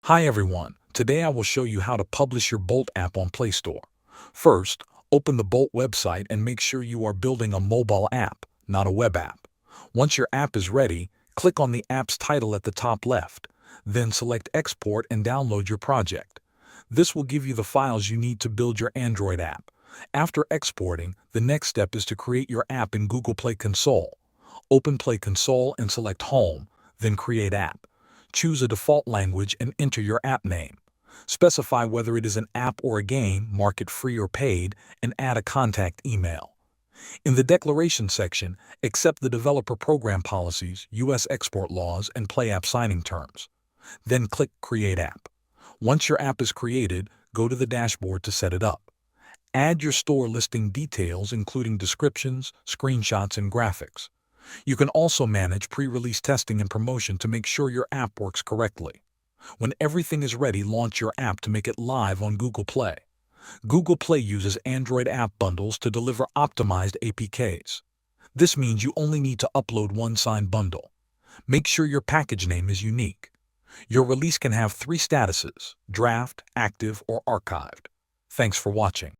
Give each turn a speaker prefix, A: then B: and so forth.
A: Hi everyone, today I will show you how to publish your Bolt app on Play Store. First, open the Bolt website and make sure you are building a mobile app, not a web app. Once your app is ready, click on the app's title at the top left. Then select Export and download your project. This will give you the files you need to build your Android app. After exporting, the next step is to create your app in Google Play Console. Open Play Console and select Home, then Create App. Choose a default language and enter your app name. Specify whether it is an app or a game, mark it free or paid, and add a contact email. In the declaration section, accept the developer program policies, US export laws, and Play app signing terms. Then click Create App. Once your app is created, go to the dashboard to set it up. Add your store listing details including descriptions, screenshots, and graphics. You can also manage pre-release testing and promotion to make sure your app works correctly. When everything is ready, launch your app to make it live on Google Play. Google Play uses Android app bundles to deliver optimized APKs. This means you only need to upload one signed bundle. Make sure your package name is unique. Your release can have 3 statuses: draft, active, or archived. Thanks for watching.